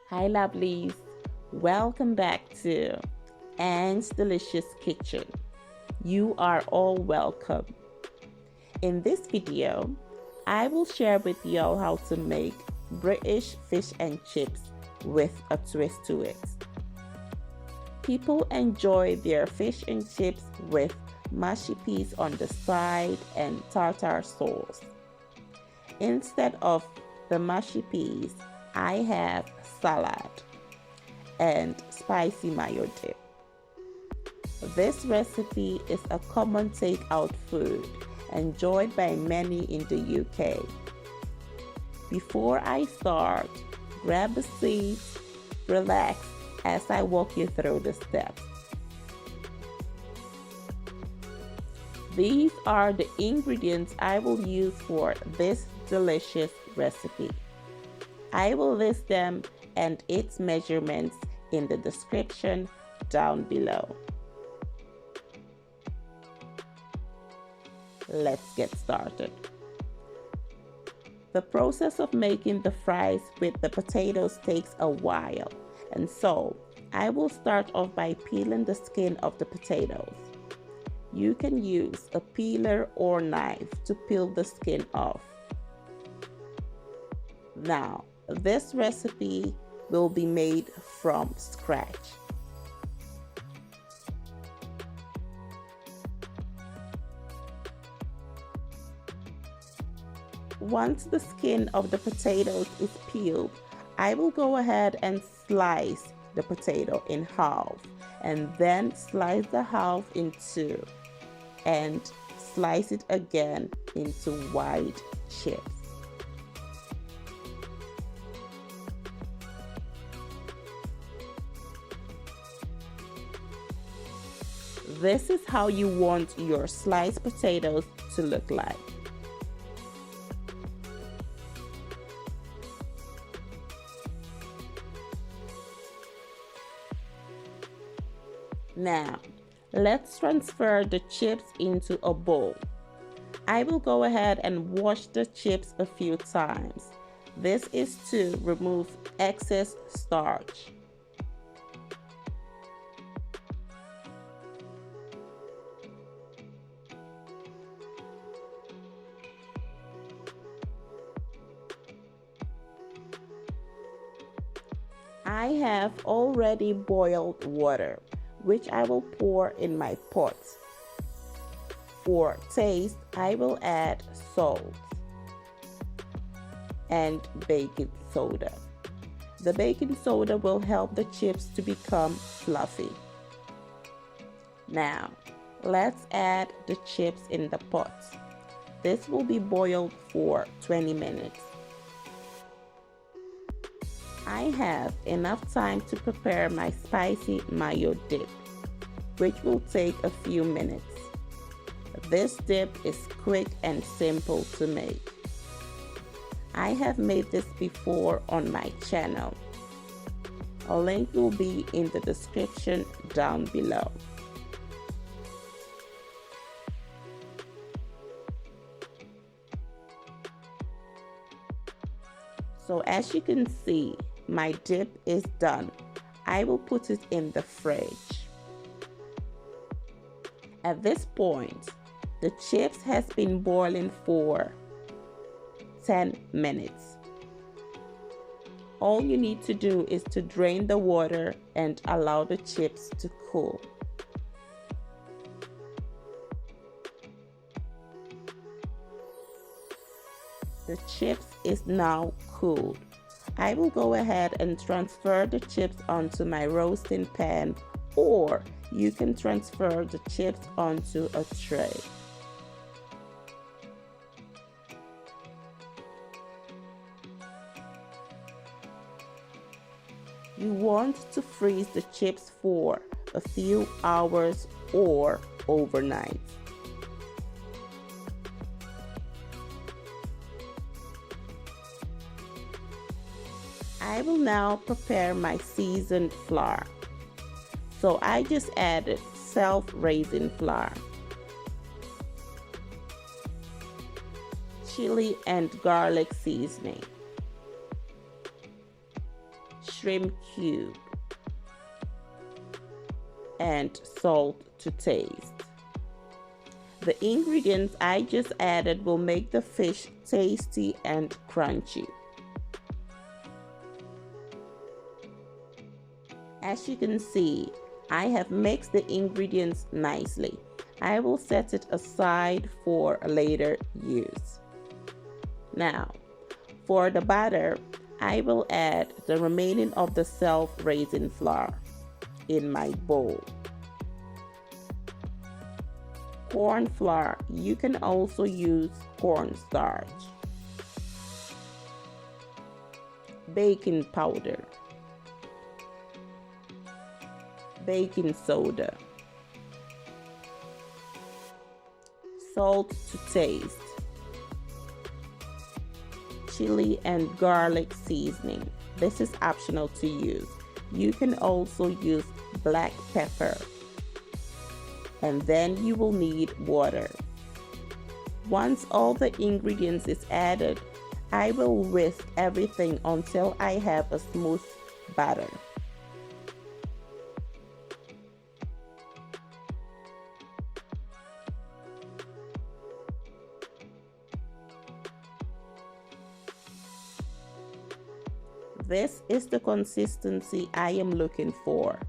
Hi lovelies, welcome back to Anne's Delicious Kitchen. You are all welcome. In this video, I will share with y'all how to make British fish and chips with a twist to it. People enjoy their fish and chips with mushy peas on the side and tartar sauce. Instead of the mushy peas, I have salad and spicy mayo dip. This recipe is a common takeout food enjoyed by many in the UK. Before I start, grab a seat, relax as I walk you through the steps. These are the ingredients I will use for this delicious recipe. I will list them and its measurements in the description down below. Let's get started. The process of making the fries with the potatoes takes a while, and so I will start off by peeling the skin of the potatoes. You can use a peeler or knife to peel the skin off. Now, this recipe will be made from scratch. Once the skin of the potatoes is peeled, I will go ahead and slice the potato in half and then slice the half in two and slice it again into wide chips. This is how you want your sliced potatoes to look like. Now, let's transfer the chips into a bowl. I will go ahead and wash the chips a few times. This is to remove excess starch. I have already boiled water, which I will pour in my pot. For taste, I will add salt and baking soda. The baking soda will help the chips to become fluffy. Now, let's add the chips in the pot. This will be boiled for 20 minutes. I have enough time to prepare my spicy mayo dip, which will take a few minutes. This dip is quick and simple to make. I have made this before on my channel. A link will be in the description down below. So as you can see, my dip is done. I will put it in the fridge. At this point, the chips has been boiling for 10 minutes. All you need to do is to drain the water and allow the chips to cool. The chips is now cooled. I will go ahead and transfer the chips onto my roasting pan, or you can transfer the chips onto a tray. You want to freeze the chips for a few hours or overnight. I will now prepare my seasoned flour. So I just added self-raising flour, chili and garlic seasoning, shrimp cube, and salt to taste. The ingredients I just added will make the fish tasty and crunchy. As you can see, I have mixed the ingredients nicely. I will set it aside for later use. Now, for the batter, I will add the remaining of the self-raising flour in my bowl. Cornflour, you can also use cornstarch. Baking powder, baking soda, salt to taste, chili and garlic seasoning. This is optional to use. You can also use black pepper. And then you will need water. Once all the ingredients is added, I will whisk everything until I have a smooth batter. This is the consistency I am looking for.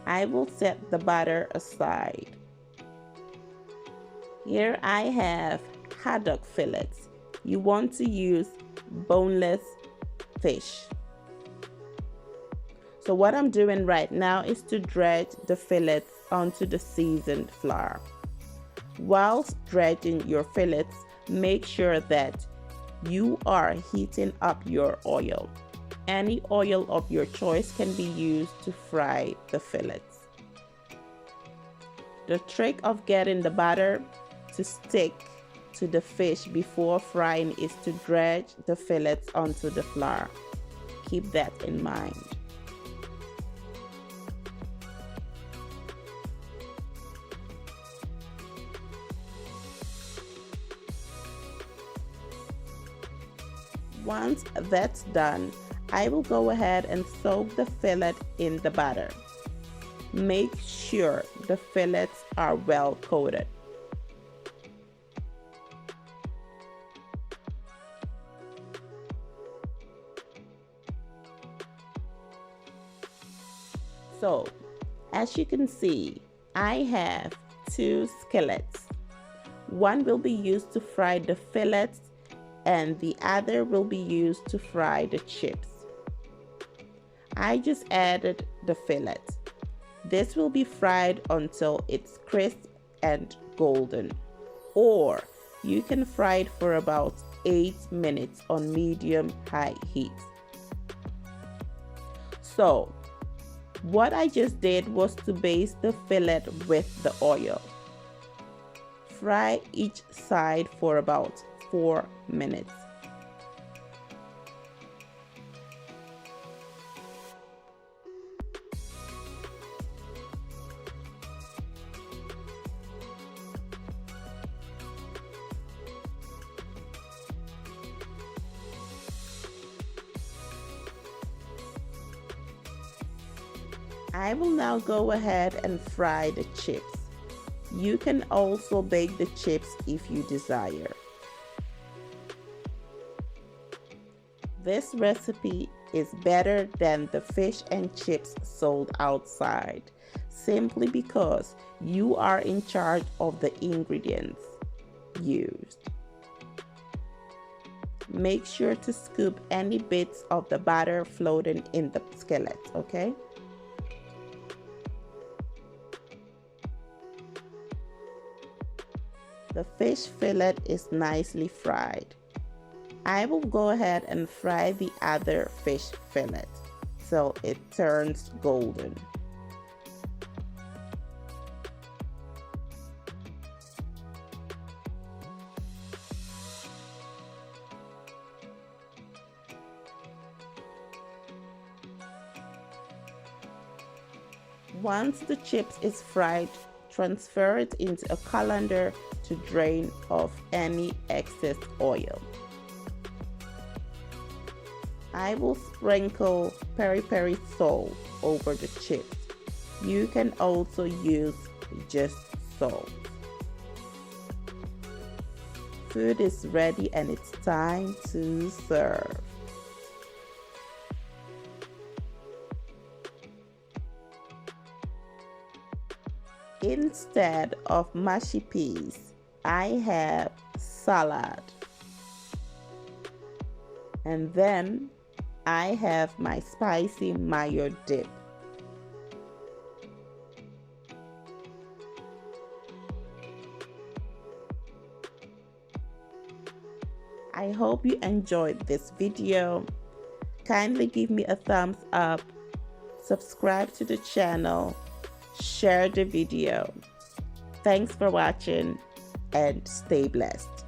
I will set the batter aside. Here I have haddock fillets. You want to use boneless fish. So what I'm doing right now is to dredge the fillets onto the seasoned flour. Whilst dredging your fillets, make sure that you are heating up your oil. Any oil of your choice can be used to fry the fillets. The trick of getting the batter to stick to the fish before frying is to dredge the fillets onto the flour. Keep that in mind. Once that's done, I will go ahead and soak the fillet in the batter. Make sure the fillets are well coated. So, as you can see, I have 2 skillets. One will be used to fry the fillets and the other will be used to fry the chips. I just added the fillet. This will be fried until it's crisp and golden, or you can fry it for about 8 minutes on medium-high heat. So, what I just did was to baste the fillet with the oil. Fry each side for about 4 minutes. I will now go ahead and fry the chips. You can also bake the chips if you desire. This recipe is better than the fish and chips sold outside, simply because you are in charge of the ingredients used. Make sure to scoop any bits of the batter floating in the skillet, okay? The fish fillet is nicely fried. I will go ahead and fry the other fish fillet till it turns golden. Once the chips is fried, transfer it into a colander to drain off any excess oil. I will sprinkle peri-peri salt over the chips. You can also use just salt. Food is ready and it's time to serve. Instead of mushy peas, I have salad. And then I have my spicy mayo dip. I hope you enjoyed this video. Kindly give me a thumbs up, subscribe to the channel, share the video. Thanks for watching and stay blessed.